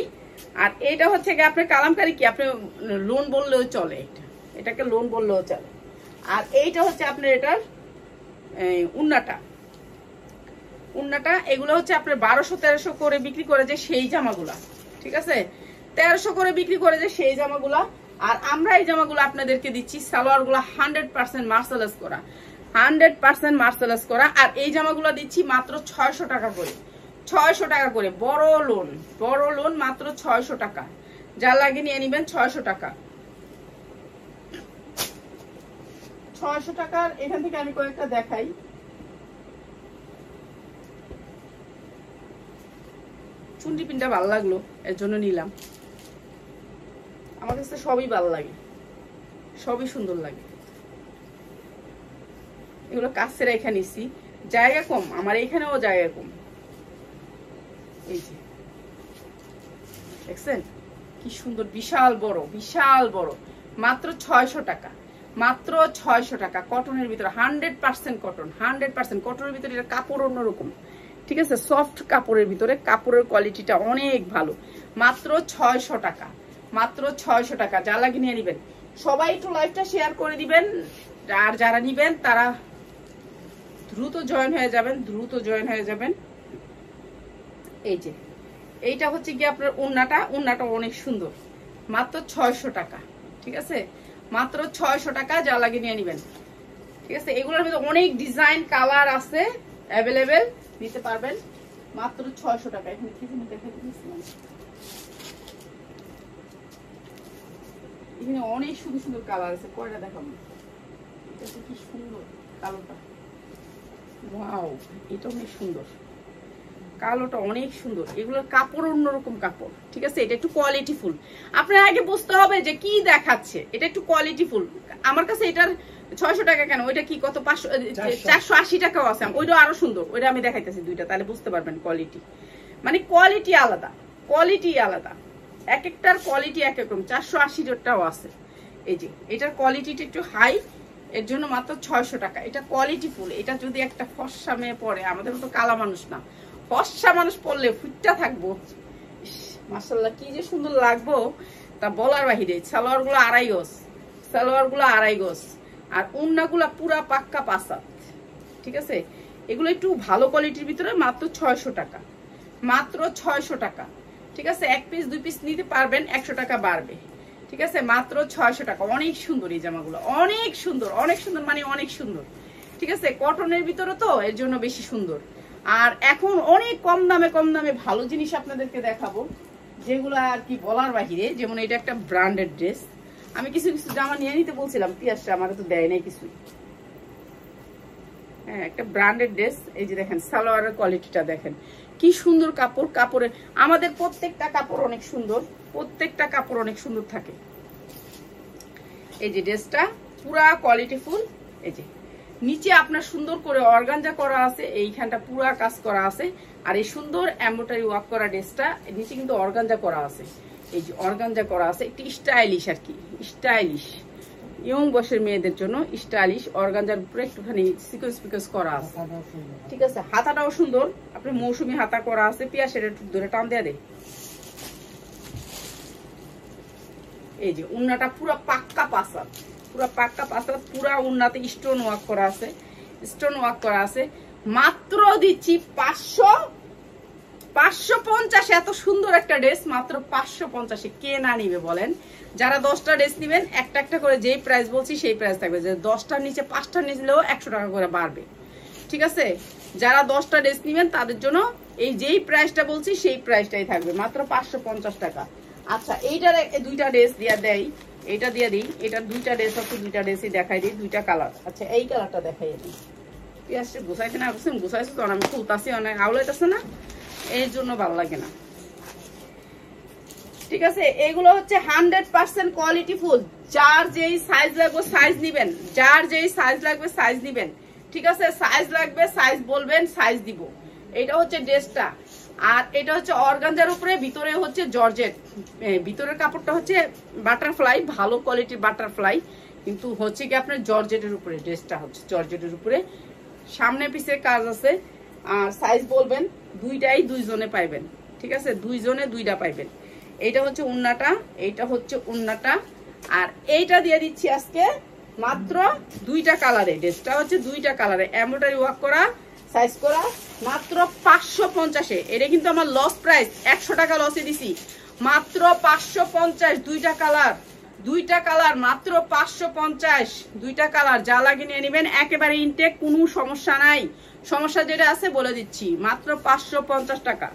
আর এটা হচ্ছে কি আপনার কালামকারী কি আপনি লোন বললেও চলে, এটাকে লোন বললেও চলে। আর এইটা হচ্ছে আপনার এটার উন্নাটা, এগুলো হচ্ছে আপনার 1200-1300 করে বিক্রি করে যে সেই জামাগুলা, ঠিক আছে? 1300 করে বিক্রি করে যে সেই জামাগুলা। আর আমরা এই জামাগুলো আপনাদেরকে দিচ্ছি সালোয়ার গুলা 100% মার্শালাস করা, 100% মার্শালাস করা। আর এই জামাগুলো দিচ্ছি মাত্র 600 টাকা করে, 600 টাকা করে। বড় লোন মাত্র 600 টাকা। যা লাগে নিয়ে নিবেন 600 টাকা, 600 টাকার। এখান থেকে আমি কয়েকটা দেখাই। চুন্ডি পিনটা ভালো লাগলো, এর জন্য নিলাম। আমার কাছে সবই ভালো লাগে, সবই সুন্দর লাগে। এগুলো কাছে রেখে নিছি, জায়গা কম, আমার এখানেও জায়গা কম। এই যে দেখছেন কি সুন্দর, বিশাল বড়, মাত্র 600 টাকা, মাত্র 600 টাকা। কটনের ভিতরে 100% কটন, 100% কটনের ভিতরে এটা কাপড় অন্যরকম, ঠিক আছে? সফট কাপড়ের ভিতরে, কাপড়ের কোয়ালিটিটা অনেক ভালো। মাত্র 600 টাকা, মাত্র 600 টাকা। যা লাগে নিয়ে নিবেন। সবাই একটু লাইভটা শেয়ার করে দিবেন, আর যারা নিবেন তারা দ্রুত জয়েন হয়ে যাবেন, এই যে এইটা হচ্ছে কি আপনার উন্নাটা অনেক সুন্দর, মাত্র 600 টাকা, ঠিক আছে? মাত্র 600 টাকা, যা লাগে নিয়ে নিবেন। ঠিক আছে, এগুলোর মধ্যে অনেক ডিজাইন কালার আছে, অ্যাভেলেবেল, নিতে পারবেন মাত্র 600 টাকা। এখানে কি জিনিস দেখা দিয়েছিলাম, এখানে অনেক সুন্দর সুন্দর কালার আছে, কয়টা দেখাবো। এটা কি সুন্দর কালোটা, ওয়াও, এটা অনেক সুন্দর, কালোটা অনেক সুন্দর। এগুলোর কাপড় অন্যরকম কাপড়। ঠিক আছে, এটা একটু কোয়ালিটি ফুল। আপনার আগে বুঝতে হবে যে কি দেখাচ্ছে, এটা একটু কোয়ালিটি ফুল। আমার কাছে এটার 600 টাকা কেন, ওইটা কি কত 480 টাকাও আছে, ওইটা আরো সুন্দর, ওইটা আমি দেখাইতেছি দুইটা, তাহলে বুঝতে পারবেন কোয়ালিটি। মানে কোয়ালিটি আলাদা, কোয়ালিটি আলাদা, এক একটার কোয়ালিটি এক এক রকম। 480টাও আছে। এই যে এটার কোয়ালিটিটা একটু হাই, এর জন্য মাত্র 600 টাকা। এটা কোয়ালিটি ফুল। এটা যদি একটা ফর্সা মেয়ে পরে, আমাদের মতো কালা মানুষ না, ফর্সা মানুষ পরলে ফুটটা থাকবো, মাশাআল্লাহ কি যে সুন্দর লাগবো তা বলার বাহিরে। সালোয়ার গুলো 2.5 গজ, সালোয়ার গুলো 2.5 গজ, আর উন্না গুলা পুরা পাক্কা পাসাত। ঠিক আছে, এগুলো একটু ভালো কোয়ালিটির ভিতরে মাত্র 600 টাকা, মাত্র 600 টাকা। ঠিক আছে, 1 পিস 2 পিস নিতে পারবেন, 100 টাকা বাড়বে। ঠিক আছে, মাত্র 600 টাকা। অনেক সুন্দর এই জামাগুলো, অনেক সুন্দর, অনেক সুন্দর, মানে অনেক সুন্দর। ঠিক আছে, কটনের ভিতরে তো এর জন্য বেশি সুন্দর। আর এখন অনেক কম দামে ভালো জিনিস আপনাদেরকে দেখাবো, যেগুলো আর কি বলার বাহিরে। যেমন এটা একটা ব্র্যান্ডেড ড্রেস, আমি কিছু কিছু জামা নিয়ে নিতে বলছিলাম, পিয়াসটা আমার তো দেয় নাই কিছুই। হ্যাঁ, একটা ব্র্যান্ডেড ড্রেস। এই যে দেখেন সালোয়ারের কোয়ালিটিটা দেখেন কি সুন্দর কাপড়। কাপড়ে আমাদের প্রত্যেকটা কাপড় অনেক সুন্দর, প্রত্যেকটা কাপড় অনেক সুন্দর থাকে। এই যে ড্রেসটা পুরা কোয়ালিটি ফুল। এই যে নিচে আপনার সুন্দর করে অর্গানজা করা আছে, এইখানটা পুরা কাজ করা আছে। আর এই সুন্দর এমব্রয়ডারি ওয়ার্ক করা ড্রেসটা নিচে কিন্তু অর্গানজা করা আছে। এই যে অর্গানজা করা আছে, একটু স্টাইলিশ আর কি, স্টাইলিশ ইয়ং বয়সের মেয়েদের জন্য স্টাইলিশ। অর্গানজার উপরে একটুখানি সিকোয়েন্স করা আছে। ঠিক আছে, হাতাটাও সুন্দর, আপনি মৌসুমী হাতা করা আছে। পিয়াসের একটু ধরে টান দেয়া দেয়। এই যে উন্নাটা পুরো পাক্কা পাসাত, পুরো পাক্কা পাসাত, পুরা উন্নাতে স্টোন ওয়ার্ক করা আছে, স্টোন ওয়ার্ক করা আছে। মাত্র দিচ্ছি 550। এত সুন্দর একটা ড্রেস মাত্র 550। কে না নিবে বলেন? যারা 10টা ড্রেস নিবেন, একটা একটা করে যেই প্রাইস বলছি সেই প্রাইস থাকবে। যে 10টার নিচে 5টা নিলেও 100 টাকা করে বাড়বে। ঠিক আছে, যারা 10টা ড্রেস নিবেন তাদের জন্য এই যেই প্রাইসটা বলছি সেই প্রাইসটাই থাকবে, মাত্র 550 টাকা। আচ্ছা, এইটার 2টা ড্রেস দিয়া দেয়, এটা দিয়ে দিই। এটা 2টা ড্রেস হচ্ছে, 2টা ড্রেসই দেখাই দিই, 2টা কালার। আচ্ছা, এই কালারটা দেখাই দিই। পিয়াসটা গুছাইছে না, গুছাইছে তো, আমি খুলতাছি, অনেক আউলাইতেছে না, এই জন্য ভালো লাগে না। ঠিক আছে, এগুলো হচ্ছে 100% কোয়ালিটি ফুল। যার যেই সাইজ লাগবে সাইজ নিবেন, যার যেই সাইজ লাগবে সাইজ নিবেন। ঠিক আছে, সাইজ লাগবে সাইজ বলবেন, সাইজ দিব। এটা হচ্ছে ড্রেসটা, আর এটা হচ্ছে অর্গানজার উপরে, ভিতরে হচ্ছে জর্জেট। ভিতরের কাপড়টা হচ্ছে বাটারফ্লাই, ভালো কোয়ালিটির বাটারফ্লাই, কিন্তু হচ্ছে কি আপনার জর্জেটের উপরে। ড্রেসটা হচ্ছে জর্জেটের উপরে, সামনে পিছে কাজ আছে। আর সাইজ বলবেন, দুইটাই 2 জনে পাইবেন। ঠিক আছে, 2 জনে 2টা পাইবেন। এইটা হচ্ছে উন্নাটা, এইটা হচ্ছে উন্নাটা। আর এইটা দিয়ে দিচ্ছি আজকে মাত্র 2টা কালারে। ড্রেসটা হচ্ছে 2টা কালারে, এমব্রয়ডারি ওয়ার্ক করা, সাইজ করা, মাত্র 550-এ। এটা কিন্তু আমার লস প্রাইস, 100 টাকা লসে দিছি। মাত্র 550, 2টা কালার, 2টা কালার, মাত্র 550, 2টা কালার। যা লাগে নিয়ে নেবেন, একেবারে ইনটেক, কোনো সমস্যা নাই। সমস্যা যেটা আছে বলে দিচ্ছি, মাত্র 550 টাকা।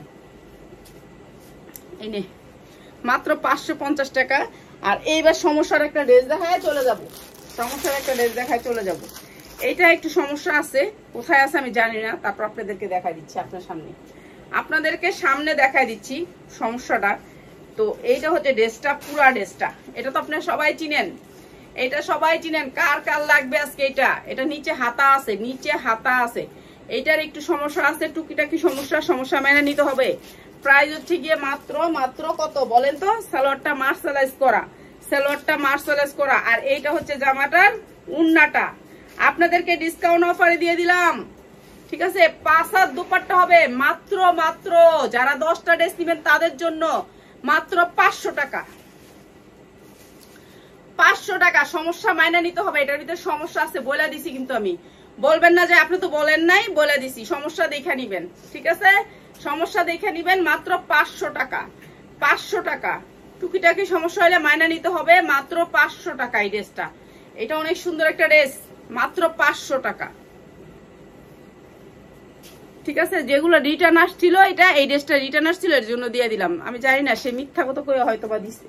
এই নে, মাত্র 550 টাকা। আর এইবার সমস্যার একটা ড্রেস দেখায় চলে যাব, সমস্যার একটা ড্রেস দেখায় চলে যাব। এইটা একটু সমস্যা আছে, কোথায় আছে আমি জানি না, তারপর আপনাদেরকে দেখাই দিচ্ছি, আপনার সামনে, আপনাদেরকে সামনে দেখাই দিচ্ছি সমস্যাটা। তো এইটা হচ্ছে ড্রেসটা, পুরা ড্রেসটা। এটা তো আপনারা সবাই চিনেন, এটা সবাই চিনেন। কার কার লাগবে আজকে এটা? এটা নিচে হাতা আছে, নিচে হাতা আছে। এইটার একটু সমস্যা আছে, টুকিটাকি সমস্যা মেনে নিতে হবে। প্রাইস হচ্ছে গিয়ে মাত্র কত বলেন তো? সালোয়ারটা মার্শালাইজ করা, সালোয়ারটা মার্শালাইজ করা। আর এইটা হচ্ছে জামাটার উন্নাটা, আপনাদেরকে ডিসকাউন্ট অফারে দিয়ে দিলাম। ঠিক আছে, 5 হাত দুপাট্টা হবে মাত্র যারা 10টা ড্রেস নেবেন তাদের জন্য মাত্র 500 টাকা, 500 টাকা। সমস্যা মাইনা নিতে হবে, এটার ভিতরে সমস্যা আছে বলে দিছি, কিন্তু আমি বলবেন না যে আপনি তো বলেন নাই, বলে দিছি। সমস্যা দেখে নিবেন, ঠিক আছে, সমস্যা দেখে নিবেন। মাত্র 500 টাকা, 500 টাকা, টুকিটাকি সমস্যা হলে মাইনা নিতে হবে। মাত্র 500 টাকা এই ড্রেসটা। এটা অনেক সুন্দর একটা ড্রেস, মাত্র 500 টাকা। ঠিক আছে, যেগুলো রিটার্ন আসছিল, এটা এই ড্রেসটা রিটার্ন আসছিল, এর জন্য দিয়ে দিলাম। আমি জানি না সে মিথ্যা কথা করে হয়তো বা দিছে।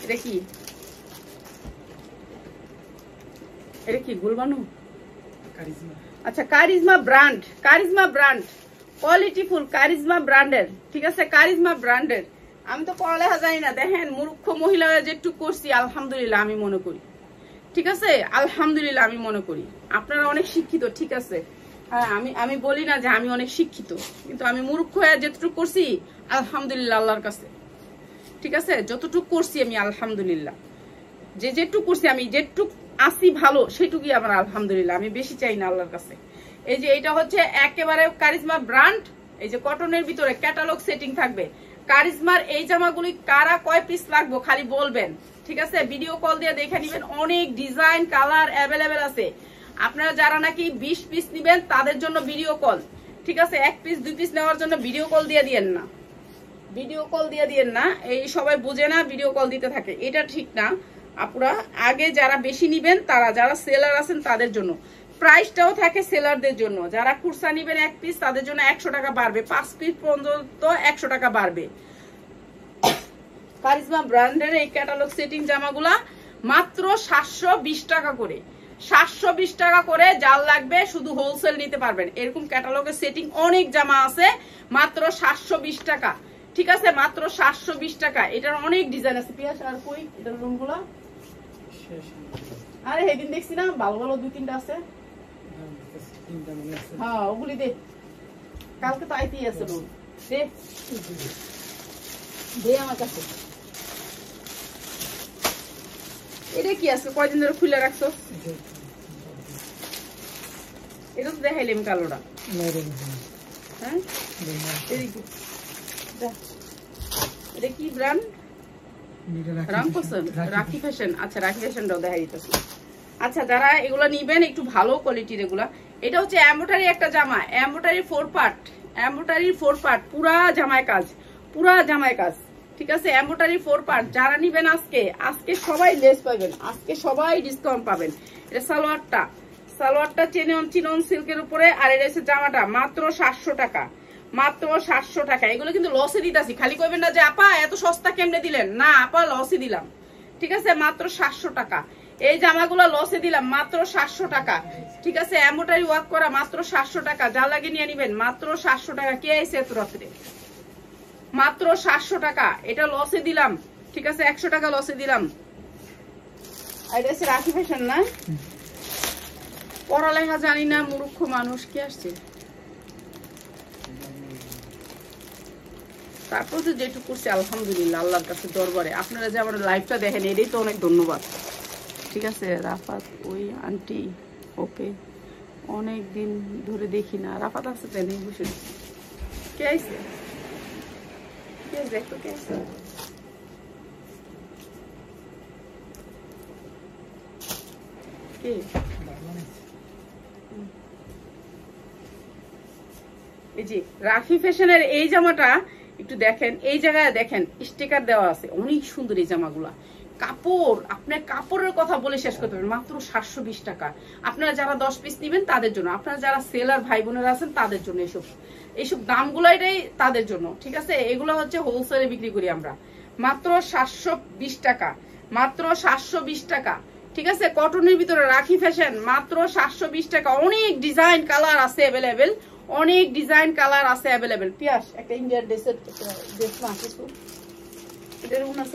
এটা কি, এটা কি গুলবানু? আচ্ছা, charisma brand, charisma brand, quality full charisma ব্র্যান্ডের। ঠিক আছে, কারিজমা ব্র্যান্ডের। আমি তো পড়ালেখা জানি না, দেখেন মূর্খ মহিলা যেটুকু করছি আলহামদুলিল্লাহ আমি মনে করি। ঠিক আছে, আলহামদুলিল্লাহ আমি মনে করি। আপনারা অনেক শিক্ষিত, ঠিক আছে, হ্যাঁ, আমি বলি না যে আমি অনেক শিক্ষিত, কিন্তু আমি মূর্খ হয়ে যেটুকু করছি আলহামদুলিল্লাহ আল্লাহর কাছে। ঠিক আছে, যতটুকু করছি আমি আলহামদুলিল্লাহ, যেটুকু করছি আমি, যেটুকু আসি ভালো সেটুকুই আমার আলহামদুলিল্লাহ। আমি বেশি চাই না আল্লাহর কাছে। এই যে এটা হচ্ছে একেবারে কারিজমা ব্র্যান্ড। এই যে কটনের ভিতরে ক্যাটালগ সেটিং থাকবে। কারিজমার এই জামাগুলি কারা কয় পিস লাগবে খালি বলবেন। ঠিক আছে, ভিডিও কল দিয়ে দেখে নিবেন। অনেক ডিজাইন কালার অ্যাভেলেবেল আছে। আপনারা যারা নাকি 20 পিস নিবেন তাদের জন্য ভিডিও কল। ঠিক আছে, 1 পিস 2 পিস নেওয়ার জন্য ভিডিও কল দিয়ে দিয়েন না, ভিডিও কল দিয়ে দিয়েন না। এই সবাই বুঝে না, ভিডিও কল দিতে থাকে, এটা ঠিক না। আপনারা আগে যারা বেশি নিবেন, তারা যারা সেলার আছেন তাদের জন্য প্রাইসটাও থাকে সেলারদের জন্য। যারা খুচরা নিবেন 1 পিস তাদের জন্য 100 টাকা বাড়বে, 5 পিস পর্যন্ত 100 টাকা বাড়বে। কারিজমা ব্র্যান্ডের এই ক্যাটালগ সেটিং জামাগুলা মাত্র 720 টাকা করে, 720 টাকা করে। যার লাগবে শুধু হোলসেল নিতে পারবেন। এরকম ক্যাটালগের সেটিং অনেক জামা আছে, মাত্র 720 টাকা। ঠিক আছে, মাত্র 720 টাকা। এটার অনেক ডিজাইন আছে। পিয়াস আর কই এটার রুমগুলো? আরে সেদিন দেখছি না, ভালো ভালো 2-3টা আছে। হ্যাঁ, ওগুলি দে, কালকে তো আইতেই আছে। দে দে আমার কাছে। এটা কি আছে, কয়দিন ধরে খুলে রাখছো? এটা তো দেখাইলাম কালোটা। হ্যাঁ, এটা কি ব্র্যান্ড? রামপসন, রাখি ফ্যাশন। আচ্ছা, রাখি ফ্যাশনটাও দেখা দিতেছে। আচ্ছা, যারা এগুলা নিবেন একটু ভালো কোয়ালিটির এগুলা। এটা হচ্ছে এমব্রয়ডারি একটা জামা, এমব্রয়ডারি 4 পার্ট, এমব্রয়ডারি 4 পার্ট, পুরা জামায় কাজ, পুরা জামায় কাজ। ঠিক আছে, এমব্রয়ডারি 4 পার্ট। যারা নিবেন আজকে সবাই লেস পাবেন, আজকে সবাই ডিসকাউন্ট পাবেন। এটা সালোয়ারটা, সালোয়ারটা চিনন সিল্কের উপরে, আর এটা হচ্ছে জামাটা মাত্র 700 টাকা, মাত্র 700 টাকা। এগুলো কিন্তু লসে দিতেছি, খালি কইবেন না যে আপা এত সস্তা কেমনে দিলেন। না আপা, লসে দিলাম। ঠিক আছে, মাত্র 700 টাকা। এই জামাগুলো লসে দিলাম, মাত্র 700 টাকা। ঠিক আছে, এমব্রয়ডারি ওয়ার্ক করা, মাত্র 700 টাকা। যা লাগে নিয়ে নিবেন, মাত্র 700 টাকা। কে আইছে এত রাত্রে? মাত্র 700 টাকা। এটা লসে দিলাম। ঠিক আছে, 100 টাকা লসে দিলাম। এটা হচ্ছে রাখি ফ্যাশন না? পড়ালেখা জানি না, মূর্খ মানুষ। কি আসছে? তারপর তো যেটুকু করছে আলহামদুলিল্লাহ আল্লাহর কাছে দরবারে। আপনারা যে আমার লাইভটা দেখেন, এটাই তো অনেক ধন্যবাদ। ঠিক আছে, রাফাত ওই আন্টি, ওকে অনেক দিন ধরে দেখি না। রাফাত আছে তাই বসে। কে আইছে? কে দেখতো? কে আইছে? কে? এই যে রাখি ফ্যাশনের এই জামাটা একটু দেখেন, এই জায়গায় দেখেন স্টিকার দেওয়া আছে। অনেক সুন্দর এই জামাগুলা। কাপড়, আপনার কাপড়ের কথা বলে শেষ করতে পারেন। মাত্র 720 টাকা। আপনারা যারা 10 পিস নিবেন তাদের জন্য, আপনারা যারা সেলার ভাই বোনেরা আছেন তাদের জন্য এইসব দামগুলো, এটাই তাদের জন্য। ঠিক আছে, এগুলো হচ্ছে হোলসেলে বিক্রি করি আমরা। মাত্র 720 টাকা, মাত্র 720 টাকা। ঠিক আছে, কটনের ভিতরে রাখি ফ্যাশন, মাত্র 720 টাকা। অনেক ডিজাইন কালার আছে অ্যাভেলেবেল, অনেক ডিজাইন কালার আছে অ্যাভেলেবেল। পিয়াস একটা ইন্ডিয়ান ড্রেসের ড্রেস না আছে তো, এটার উনার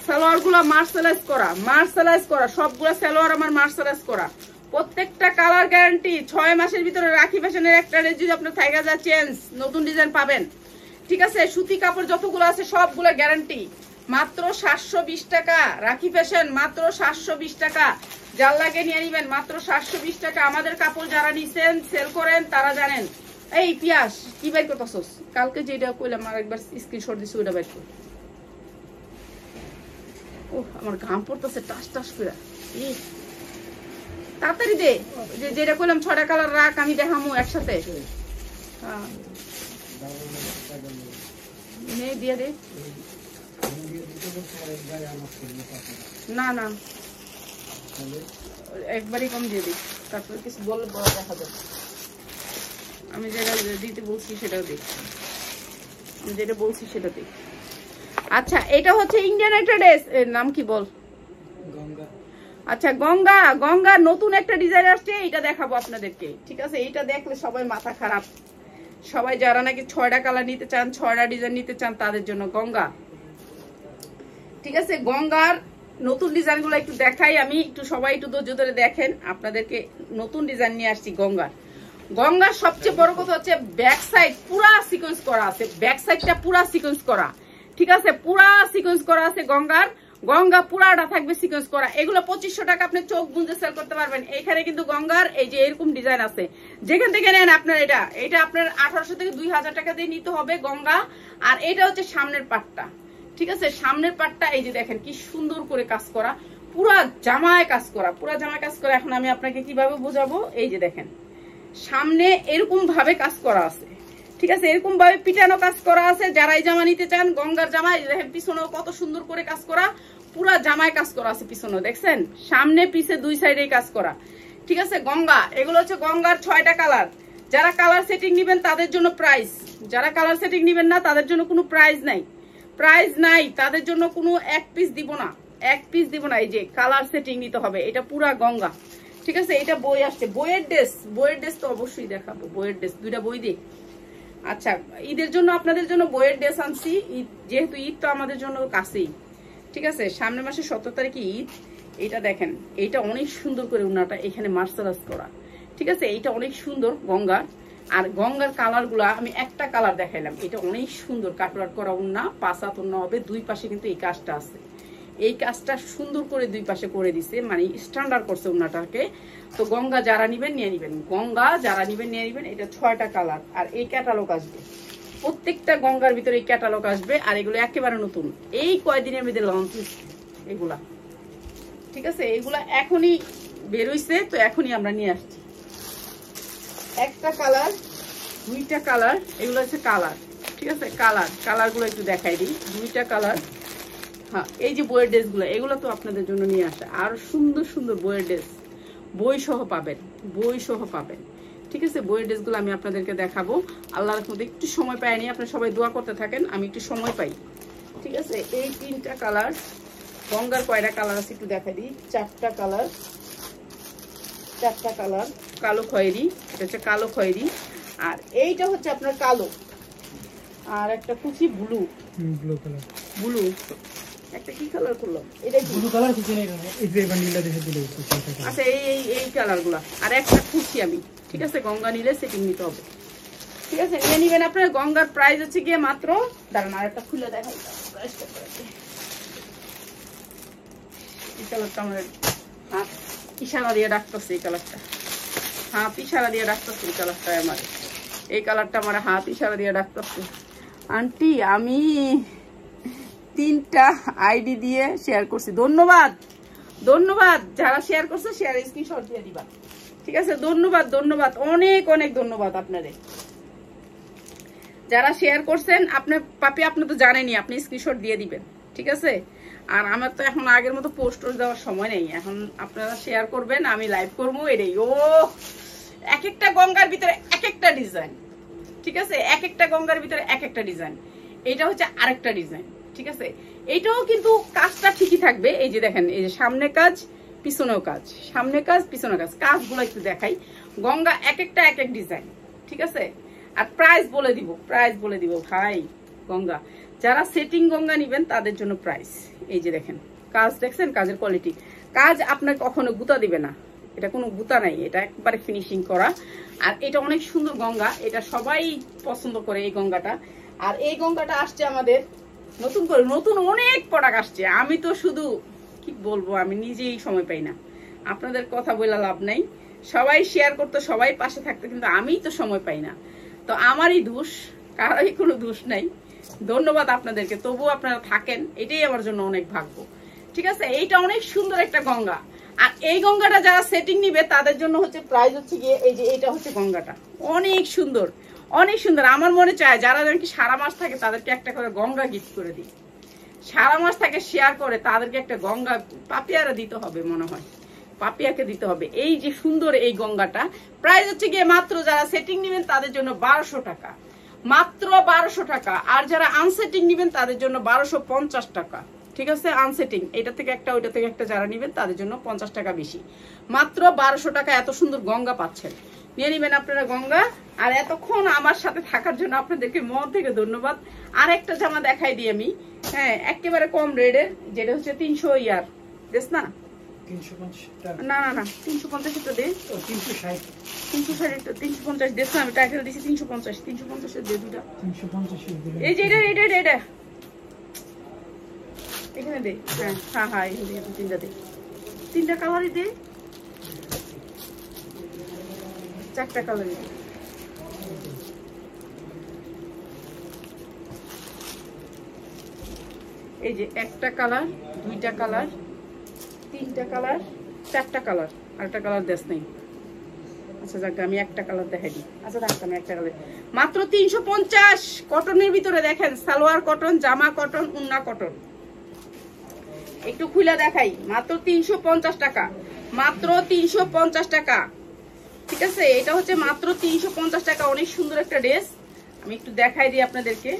সালোয়ার গুলা মার্শালাইজ করা, মার্শালাইজ করা, সবগুলা সালোয়ার আমার মার্শালাইজ করা। প্রত্যেকটা কালার গ্যারান্টি। 6 মাসের ভিতরে রাখি ফ্যাশনের একটা ড্রেস যদি আপনার থাইকা যায় চেঞ্জ, নতুন ডিজাইন পাবেন। ঠিক আছে, সুতি কাপড় যতগুলো আছে সবগুলো গ্যারান্টি। মাত্র 720 টাকা রাখি ফ্যাশন, মাত্র 720 টাকা। যার লাগে নিয়ে নিবেন, মাত্র 720 টাকা। আমাদের কাপড় যারা নিছেন, সেল করেন, তারা জানেন। এই পিয়াস কি বের করতেছস? কালকে যেটা কইলাম আর একবার স্ক্রিনশট দিছি, ওটা বের কর। ও আমার ঘাম পড়তেছে টাস টাস করে। তাড়াতাড়ি দে, যেটা কইলাম 6টা কালার রাখ, আমি দেখামু একসাথে। হ্যাঁ নেই দিয়ে দে না না একবারই কম দিয়ে দিই তারপরে কিছু বললে বড় দেখা যাবে আমি যেটা দিতে বলছি সেটাও দিই আমি যেটা বলছি সেটা দিই আচ্ছা এটা হচ্ছে ইন্ডিয়ান একটা ড্রেস এর নাম কি বল গঙ্গা আচ্ছা গঙ্গা গঙ্গা নতুন একটা ডিজাইন আসছে এটা দেখাবো আপনাদেরকে ঠিক আছে এটা দেখলে সবাই মাথা খারাপ সবাই যারা নাকি 6টা কালার নিতে চান 6টা ডিজাইন নিতে চান তাদের জন্য গঙ্গা ঠিক আছে গঙ্গার নতুন ডিজাইনগুলো একটু দেখাই আমি একটু সবাই একটু ধৈর্য ধরে দেখেন আপনাদেরকে নতুন ডিজাইন নিয়ে আসছি গঙ্গার গঙ্গার সবচেয়ে বড় কথা হচ্ছে ব্যাক সাইড পুরা সিকোয়েন্স করা আছে ব্যাক সাইডটা পুরা সিকোয়েন্স করা ঠিক আছে পুরা সিকোয়েন্স করা আছে গঙ্গার গঙ্গা পুরাটা থাকবে সিকোয়েন্স করা এগুলো 2500 টাকা আপনি চোখ বুঝে সেল করতে পারবেন এখানে কিন্তু গঙ্গার এই যে এরকম ডিজাইন আছে যেখান থেকে নেন আপনার এটা আপনার 1800 থেকে 2000 টাকা দিয়ে নিতে হবে গঙ্গা আর এটা হচ্ছে সামনের পাটটা ঠিক আছে সামনের পাটটা এই যে দেখেন কি সুন্দর করে কাজ করা পুরা জামায় কাজ করা পুরা জামায় কাজ করা এখন আমি আপনাকে কিভাবে বোঝাবো এই যে দেখেন সামনে এরকম ভাবে কাজ করা আছে ঠিক আছে এরকম ভাবে পিটানো কাজ করা আছে যারা এই জামা নিতে চান গঙ্গার জামা দেখেন পিছনেও কত সুন্দর করে কাজ করা পুরা জামায় কাজ করা আছে পিছনেও দেখছেন সামনে পিছে দুই সাইডে কাজ করা ঠিক আছে গঙ্গা এগুলো হচ্ছে গঙ্গার 6টা কালার যারা কালার সেটিং নেবেন তাদের জন্য প্রাইস যারা কালার সেটিং নেবেন না তাদের জন্য কোনো প্রাইস নাই তাদের জন্য কোনো এক পিস দিব না এই যে কালার সেটিং নিতে হবে এটা পুরা গঙ্গা ঠিক আছে এটা বই আসছে বইয়ের ড্রেস তো অবশ্যই দেখাবো বইয়ের ড্রেস দুইটা বই দিই আচ্ছা ঈদের জন্য আপনাদের জন্য বইয়ের ড্রেস আনছি যেহেতু ঈদ তো আমাদের জন্য কাছেই ঠিক আছে সামনের মাসে 17 তারিখে ঈদ এটা দেখেন এইটা অনেক সুন্দর করে উন্নাটা এখানে মার্শালাইজ করা ঠিক আছে এইটা অনেক সুন্দর গঙ্গার আর গঙ্গার কালার গুলা আমি একটা কালার দেখাইলাম এটা অনেক সুন্দর কাটওয়ার্ক করা উন্না পাঁচাত উন্না হবে দুই পাশে কিন্তু এই কাজটা আছে এই কাজটা সুন্দর করে দুই পাশে করে দিছে মানে স্ট্যান্ডার্ড করছে উন্নাটাকে তো গঙ্গা যারা নিবেন নিয়ে নিবেন এটা 6টা কালার আর এই ক্যাটালগ আসবে প্রত্যেকটা গঙ্গার ভিতরে এই ক্যাটালগ আসবে আর এগুলো একেবারে নতুন এই কয়েকদিনের মধ্যে লঞ্চ হচ্ছে এগুলা ঠিক আছে এগুলা এখনই বের হইছে তো এখনই আমরা নিয়ে আসছি একটা কালার দুইটা কালার এগুলো হচ্ছে কালার ঠিক আছে কালার গুলো একটু দেখাই দিই দুইটা কালার হ্যাঁ এই যে বইয়ের ড্রেস গুলো এগুলো তো আপনাদের জন্য নিয়ে আসা আর সুন্দর সুন্দর বইয়ের ড্রেস বই সহ পাবেন ঠিক আছে বইয়ের ড্রেস গুলো আমি আপনাদেরকে দেখাবো আল্লাহর রহমতে একটু সময় পাইনি আপনারা সবাই দোয়া করতে থাকেন আমি একটু সময় পাই ঠিক আছে এই 3টা কালার গঙ্গার কয়টা কালার আছে একটু দেখাই দিই 4টা কালার কালো খয়েরি এটা হচ্ছে কালো খয়েরি আর এইটা হচ্ছে আপনার কালো আর একটা কুচি ব্লু কালার ব্লু একটা কি কালার করলো এটা ব্লু কালার কুচি নেই এই যে ভ্যানিলা দেখে দিলে আচ্ছা এই কালারগুলো আর একটা কুচি আমি ঠিক আছে গঙ্গা নিলে সেটিং নিতে হবে ঠিক আছে নিয়ে নেবেন আপনার গঙ্গার প্রাইস হচ্ছে গিয়ে মাত্র দাঁড়ান আর একটা খুলে দেখাই এই কালারটা আমার ইশারা দিয়ে ডাকতেছে এই কালারটা হাত ইশারা দিয়ে ডাকতেছে এই কালারটা আমার এই কালারটা আমার হাত ইশারা দিয়ে ডাকতেছে আন্টি আমি 3টা আইডি দিয়ে শেয়ার করছি ধন্যবাদ যারা শেয়ার করছে শেয়ার স্ক্রিনশট দিয়ে দিবা ঠিক আছে ধন্যবাদ অনেক ধন্যবাদ আপনাদের যারা শেয়ার করছেন আপনি পাপি আপনি তো জানেনই আপনি স্ক্রিনশট দিয়ে দিবেন ঠিক আছে আর আমার তো এখন আগের মতো পোস্ট দেওয়ার সময় নেই এখন আপনারা শেয়ার করবেন আমি লাইভ করবো এটাই এক একটা গঙ্গার ভিতরে এক একটা ডিজাইন ঠিক আছে এক একটা গঙ্গার ভিতরে এক একটা ডিজাইন এটা হচ্ছে আরেকটা ডিজাইন ঠিক আছে এইটাও কিন্তু কাজটা ঠিকই থাকবে এই যে দেখেন এই যে সামনে কাজ পিছনেও কাজ পিছনে কাজ কাজগুলো একটু দেখাই গঙ্গা এক একটা এক এক ডিজাইন ঠিক আছে আর প্রাইস বলে দিব ভাই গঙ্গা যারা সেটিং গঙ্গা নিবেন তাদের জন্য প্রাইস এই যে দেখেন কাজ দেখছেন কাজের কোয়ালিটি কাজ আপনার কখনো গুতা দিবে না এটা কোনো গুতা নাই এটা একবারে ফিনিশিং করা আর এটা অনেক সুন্দর গঙ্গা এটা সবাই পছন্দ করে এই গঙ্গাটা আর এই গঙ্গাটা আসছে আমাদের নতুন অনেক প্রোডাক্ট আসছে আমি তো শুধু কি বলবো আমি নিজেই সময় পাই না আপনাদের কথা বলে লাভ নাই সবাই শেয়ার করতে সবাই পাশে থাকতে কিন্তু আমি তো সময় পাই না তো আমারই দোষ কারোই কোনো দোষ নাই ধন্যবাদ আপনাদেরকে তবুও আপনারা থাকেন এটাই আমার জন্য অনেক ভাগ্য ঠিক আছে এইটা অনেক সুন্দর একটা গঙ্গা আর এই গঙ্গাটা যারা সেটিং নিবে তাদের জন্য হচ্ছে প্রাইস হচ্ছে গিয়ে এই যে এটা হচ্ছে গঙ্গাটা অনেক সুন্দর, অনেক সুন্দর। আমার মনে চায় যারা যেন কি সারা মাস থাকে তাদেরকে একটা করে গঙ্গা গিফট করে দিই, সারা মাস থাকে শেয়ার করে তাদেরকে একটা গঙ্গা পাপিয়ারা দিতে হবে, মনে হয় পাপিয়াকে দিতে হবে। এই যে সুন্দর এই গঙ্গাটা প্রাইস হচ্ছে গিয়ে মাত্র যারা সেটিং নিবেন তাদের জন্য 1200 টাকা, মাত্র 1200 টাকা। আর যারা আনসেটিং নিবেন তাদের জন্য 1250 টাকা। ঠিক আছে, আনসেটিং এটা থেকে একটা ওইটা থেকে একটা যারা নিবেন তাদের জন্য 50 টাকা বেশি, মাত্র 1200 টাকা এত সুন্দর গঙ্গা পাচ্ছেন। নিয়ে নিবেন আপনারা গঙ্গা। আর এতক্ষণ আমার সাথে থাকার জন্য আপনাদেরকে মন থেকে ধন্যবাদ। আর একটা জামা দেখাই দিই আমি, হ্যাঁ একেবারে কম রেটের, যেটা হচ্ছে 300 ইয়ার দেশ না, 350 না না না 350 টা দে, 360 350 দেশ না, আমি টাইটেল দিছি 350, 350 এর দে দুটা, 350 এই যে এটা এখানে দে, হ্যাঁ হ্যাঁ হ্যাঁ এখানে দে, তিনটা দে, তিনটা কালারই দে, চারটা কালারই দে। এই যে একটা কালার, দুইটা কালার, তিনটা কালার, চারটা কালার, আর একটা কালার দেশ নেই। আচ্ছা যাক আমি একটা কালার দেখাই দিই। আচ্ছা দেখ আমি একটা কালার, মাত্র 350 কটনের ভিতরে দেখেন, সালোয়ার কটন, জামা কটন, উন্না কটন। একটু খুলে দেখাই, মাত্র 350 টাকা, মাত্র 350 টাকা। ঠিক আছে, এটা হচ্ছে মাত্র 350 টাকা। অনেক সুন্দর একটা ড্রেস, আমি একটু দেখাই দিই আপনাদেরকে।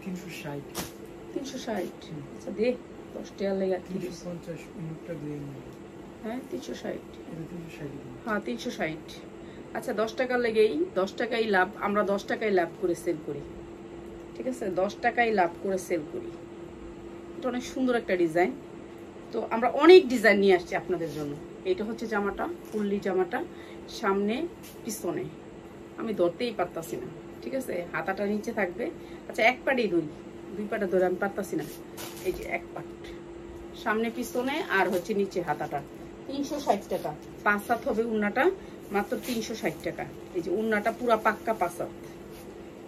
360 আচ্ছা দে 10 টাকা লেগে 350 মিনিটটা দিয়ে হ্যাঁ 360, এটা 360 হ্যাঁ 360। আচ্ছা 10 টাকা লেগেই 10 টাকাই লাভ, আমরা 10 টাকাই লাভ করে সেল করি। ঠিক আছে, 10 টাকাই লাভ করে সেল করি। এটা অনেক সুন্দর একটা ডিজাইন। তো আমরা অনেক ডিজাইন নিয়ে আসছি আপনাদের জন্য। এটা হচ্ছে জামাটা, ফুললি জামাটা, সামনে পিছনে আমি ধরতেই পারতাছি না। ঠিক আছে, হাতাটা নিচে থাকবে। আচ্ছা এক পাটেই দুই পাটা ধরে আমি পারতাছি না। এই যে এক পাট, সামনে পিছনে, আর হচ্ছে নিচে হাতাটা। 360 টাকা। 5 হাত হবে উন্নাটা, মাত্র 360 টাকা। এই যে উন্নাটা পুরা পাক্কা 5 হাত।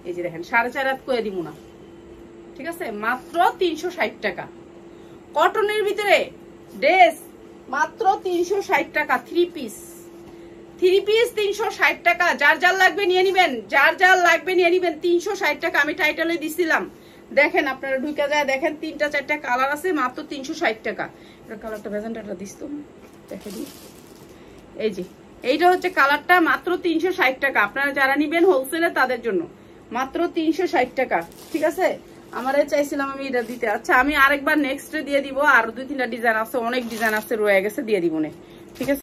এই যে দেখেন 4.5 হাত করে দিব না। ঠিক আছে, মাত্র 360 টাকা। কটনের ভিতরে ড্রেস মাত্র 360 টাকা। 3 পিস 360 টাকা। যার যার লাগবে নিয়ে নিবেন, যার যার লাগবে নিয়ে নিবেন। 360 টাকা আমি টাইটেলে দিছিলাম, দেখেন আপনারা ঢুকে যায় দেখেন, 3টা 4টা কালার আছে, মাত্র 360 টাকা। এটা কালারটা ভেজানটা দিস তো দেখে দিই। এই যে এইটা হচ্ছে কালারটা, মাত্র 360 টাকা। আপনারা যারা নিবেন হোলসেলে তাদের জন্য মাত্র 360 টাকা। ঠিক আছে, আমারে চাইছিলাম আমি এটা দিতে। আচ্ছা আমি আরেকবার নেক্সট দিয়ে দিব, আর 2-3টা ডিজাইন আছে, অনেক ডিজাইন আছে রয়ে গেছে, দিয়ে দিব না। ঠিক আছে।